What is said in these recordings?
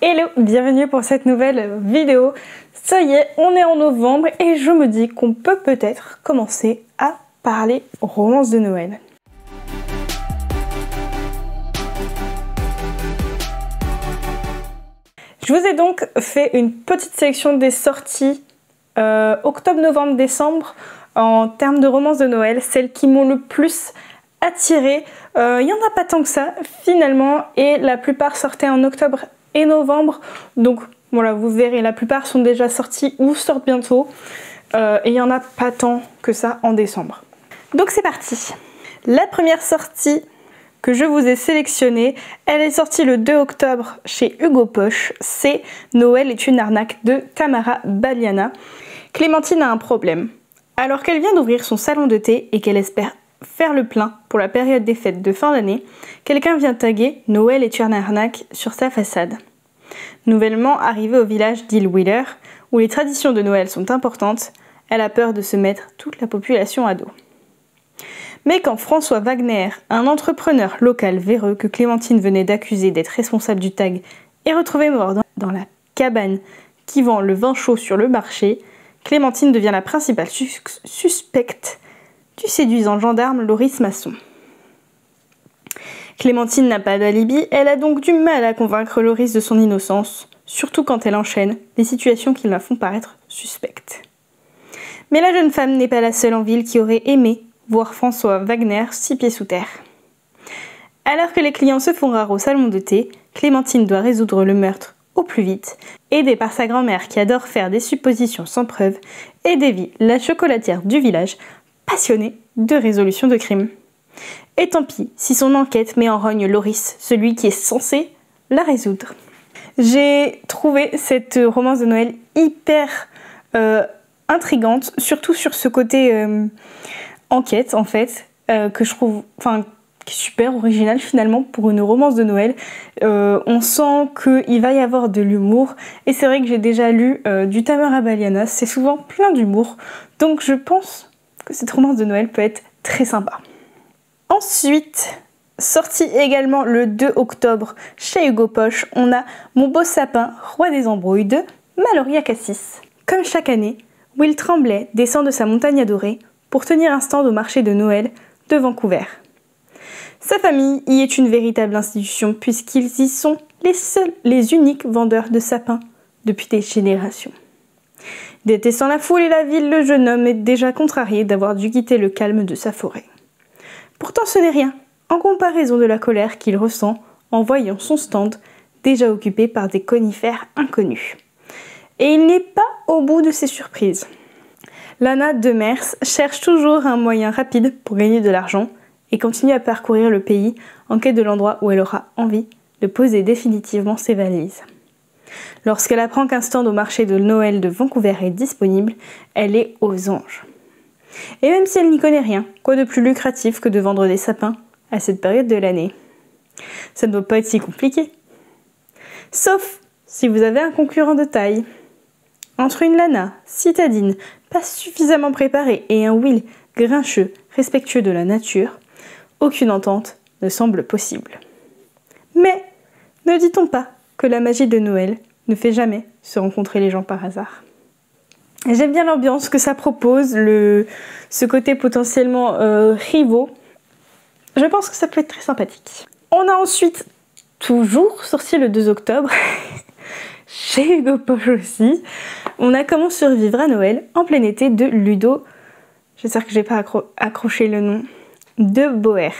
Hello, bienvenue pour cette nouvelle vidéo. Ça y est, on est en novembre et je me dis qu'on peut peut-être commencer à parler romance de Noël. Je vous ai donc fait une petite sélection des sorties octobre, novembre, décembre en termes de romances de Noël, celles qui m'ont le plus attirée. Il n'y en a pas tant que ça finalement et la plupart sortaient en octobre et novembre, donc voilà, vous verrez, la plupart sont déjà sortis ou sortent bientôt et il n'y en a pas tant que ça en décembre. Donc c'est parti. La première sortie que je vous ai sélectionnée, elle est sortie le 2 octobre chez Hugo Poche, c'est Noël est une arnaque de Tamara Baliana. Clémentine a un problème. Alors qu'elle vient d'ouvrir son salon de thé et qu'elle espère faire le plein pour la période des fêtes de fin d'année, quelqu'un vient taguer « Noël est une arnaque » sur sa façade. Nouvellement arrivée au village d'Île Wheeler, où les traditions de Noël sont importantes, elle a peur de se mettre toute la population à dos. Mais quand François Wagner, un entrepreneur local véreux que Clémentine venait d'accuser d'être responsable du tag, est retrouvé mort dans la cabane qui vend le vin chaud sur le marché, Clémentine devient la principale suspecte du séduisant gendarme Loris Masson. Clémentine n'a pas d'alibi, elle a donc du mal à convaincre Loris de son innocence, surtout quand elle enchaîne des situations qui la font paraître suspectes. Mais la jeune femme n'est pas la seule en ville qui aurait aimé voir François Wagner 6 pieds sous terre. Alors que les clients se font rares au salon de thé, Clémentine doit résoudre le meurtre au plus vite, aidée par sa grand-mère qui adore faire des suppositions sans preuve, et Davy, la chocolatière du village, passionnée de résolution de crimes. Et tant pis si son enquête met en rogne Loris, celui qui est censé la résoudre. J'ai trouvé cette romance de Noël hyper intrigante, surtout sur ce côté enquête en fait, que je trouve super original finalement pour une romance de Noël. On sent qu'il va y avoir de l'humour et c'est vrai que j'ai déjà lu du Tamara Baliana, c'est souvent plein d'humour, donc je pense que cette romance de Noël peut être très sympa. Ensuite, sorti également le 2 octobre chez Hugo Poche, on a Mon beau sapin, roi des embrouilles de Maloria Cassis. Comme chaque année, Will Tremblay descend de sa montagne adorée pour tenir un stand au marché de Noël de Vancouver. Sa famille y est une véritable institution puisqu'ils y sont les uniques vendeurs de sapins depuis des générations. Détestant la foule et la ville, le jeune homme est déjà contrarié d'avoir dû quitter le calme de sa forêt. Pourtant ce n'est rien, en comparaison de la colère qu'il ressent en voyant son stand déjà occupé par des conifères inconnus. Et il n'est pas au bout de ses surprises. Lana Demers cherche toujours un moyen rapide pour gagner de l'argent et continue à parcourir le pays en quête de l'endroit où elle aura envie de poser définitivement ses valises. Lorsqu'elle apprend qu'un stand au marché de Noël de Vancouver est disponible, elle est aux anges. Et même si elle n'y connaît rien, quoi de plus lucratif que de vendre des sapins à cette période de l'année? Ça ne doit pas être si compliqué. Sauf si vous avez un concurrent de taille. Entre une Lana citadine, pas suffisamment préparée, et un Will grincheux, respectueux de la nature, aucune entente ne semble possible. Mais ne dit-on pas que la magie de Noël ne fait jamais se rencontrer les gens par hasard? J'aime bien l'ambiance que ça propose, ce côté potentiellement rivaux. Je pense que ça peut être très sympathique. On a ensuite toujours sorti le 2 octobre, chez Hugo Poche aussi. On a Comment survivre à Noël en plein été de Ludo, j'espère que je n'ai pas accroché le nom, de Boer.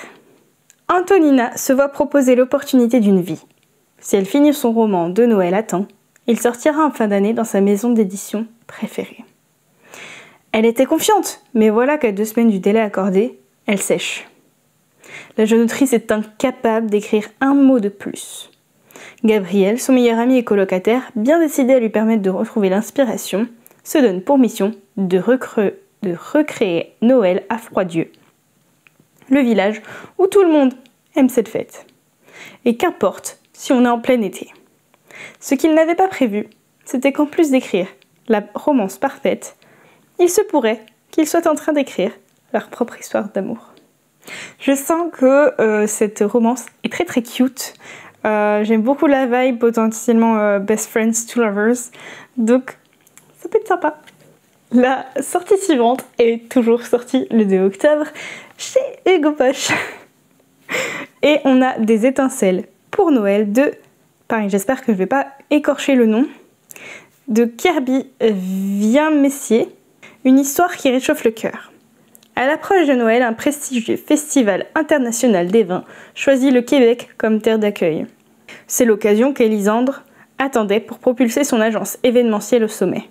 Antonina se voit proposer l'opportunité d'une vie. Si elle finit son roman de Noël à temps, il sortira en fin d'année dans sa maison d'édition préférée. Elle était confiante, mais voilà qu'à 2 semaines du délai accordé, elle sèche. La jeune autrice est incapable d'écrire un mot de plus. Gabriel, son meilleur ami et colocataire, bien décidé à lui permettre de retrouver l'inspiration, se donne pour mission de recréer Noël à Froidieu, le village où tout le monde aime cette fête. Et qu'importe si on est en plein été. Ce qu'il n'avait pas prévu, c'était qu'en plus d'écrire la romance parfaite, il se pourrait qu'ils soient en train d'écrire leur propre histoire d'amour. Je sens que cette romance est très très cute. J'aime beaucoup la vibe, potentiellement Best Friends to Lovers. Donc ça peut être sympa. La sortie suivante est toujours sortie le 2 octobre chez Hugo Boss. Et on a des étincelles pour Noël de, pareil, j'espère que je ne vais pas écorcher le nom, de Kirby Vien-Messier, une histoire qui réchauffe le cœur. À l'approche de Noël, un prestigieux festival international des vins choisit le Québec comme terre d'accueil. C'est l'occasion qu'Elisandre attendait pour propulser son agence événementielle au sommet.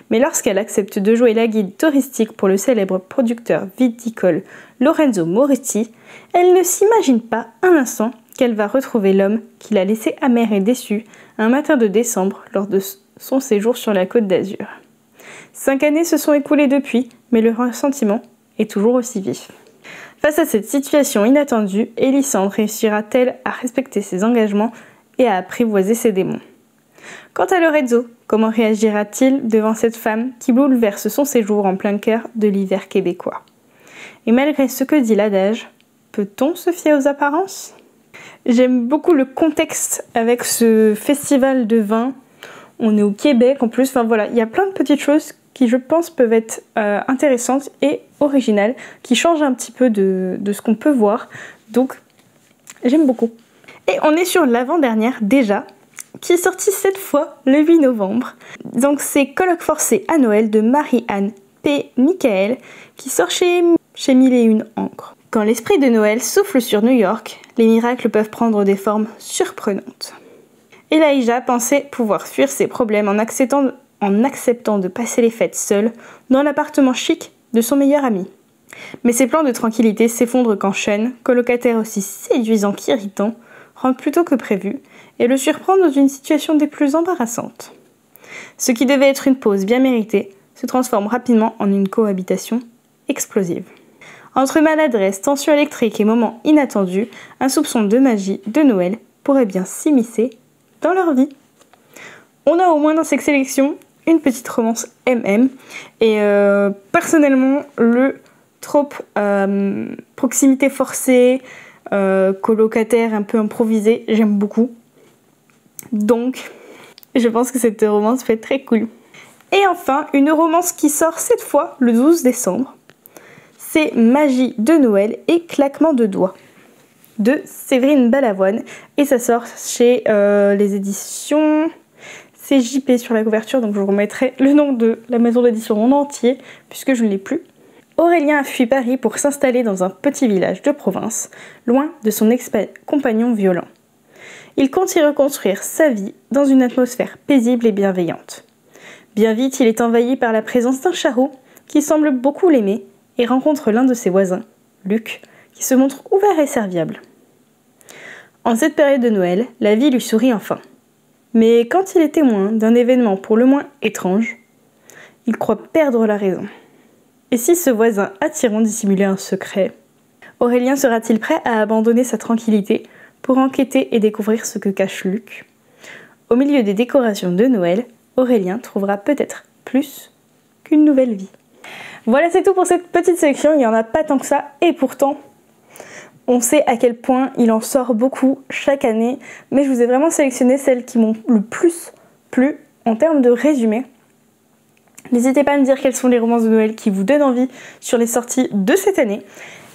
Mais lorsqu'elle accepte de jouer la guide touristique pour le célèbre producteur viticole Lorenzo Moretti, elle ne s'imagine pas un instant qu'elle va retrouver l'homme qui l'a laissé amer et déçu un matin de décembre lors de son séjour sur la Côte d'Azur. 5 années se sont écoulées depuis, mais le ressentiment est toujours aussi vif. Face à cette situation inattendue, Elisandre réussira-t-elle à respecter ses engagements et à apprivoiser ses démons? Quant à Lorenzo, comment réagira-t-il devant cette femme qui bouleverse son séjour en plein cœur de l'hiver québécois? Et malgré ce que dit l'adage, peut-on se fier aux apparences? J'aime beaucoup le contexte avec ce festival de vin. On est au Québec en plus, enfin voilà, il y a plein de petites choses qui je pense peuvent être intéressantes et originales, qui changent un petit peu de ce qu'on peut voir. Donc j'aime beaucoup. Et on est sur l'avant-dernière déjà, qui est sortie cette fois le 8 novembre. Donc c'est Colloque forcé à Noël de Marie-Anne P. Michael qui sort chez 1001 encres. Quand l'esprit de Noël souffle sur New York, les miracles peuvent prendre des formes surprenantes. Elijah pensait pouvoir fuir ses problèmes en acceptant de passer les fêtes seul dans l'appartement chic de son meilleur ami. Mais ses plans de tranquillité s'effondrent quand Sean, colocataire aussi séduisant qu'irritant, rentre plus tôt que prévu et le surprend dans une situation des plus embarrassantes. Ce qui devait être une pause bien méritée se transforme rapidement en une cohabitation explosive. Entre maladresse, tension électrique et moments inattendus, un soupçon de magie de Noël pourrait bien s'immiscer dans leur vie. On a au moins dans cette sélection une petite romance MM et personnellement le trope proximité forcée, colocataire un peu improvisé, j'aime beaucoup. Donc je pense que cette romance peut être très cool. Et enfin, une romance qui sort cette fois le 12 décembre. C'est Magie de Noël et claquement de doigts de Séverine Balavoine et ça sort chez les éditions CJP sur la couverture, donc je vous remettrai le nom de la maison d'édition en entier puisque je ne l'ai plus. Aurélien a fui Paris pour s'installer dans un petit village de province, loin de son ex-compagnon violent. Il compte y reconstruire sa vie dans une atmosphère paisible et bienveillante. Bien vite, il est envahi par la présence d'un charreau qui semble beaucoup l'aimer et rencontre l'un de ses voisins, Luc, qui se montre ouvert et serviable. En cette période de Noël, la vie lui sourit enfin. Mais quand il est témoin d'un événement pour le moins étrange, il croit perdre la raison. Et si ce voisin attirant dissimulait un secret, Aurélien sera-t-il prêt à abandonner sa tranquillité pour enquêter et découvrir ce que cache Luc? Au milieu des décorations de Noël, Aurélien trouvera peut-être plus qu'une nouvelle vie. Voilà, c'est tout pour cette petite sélection, il n'y en a pas tant que ça, et pourtant, on sait à quel point il en sort beaucoup chaque année, mais je vous ai vraiment sélectionné celles qui m'ont le plus plu en termes de résumé. N'hésitez pas à me dire quelles sont les romances de Noël qui vous donnent envie sur les sorties de cette année.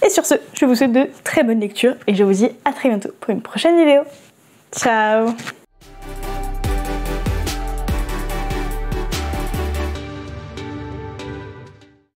Et sur ce, je vous souhaite de très bonnes lectures et je vous dis à très bientôt pour une prochaine vidéo. Ciao!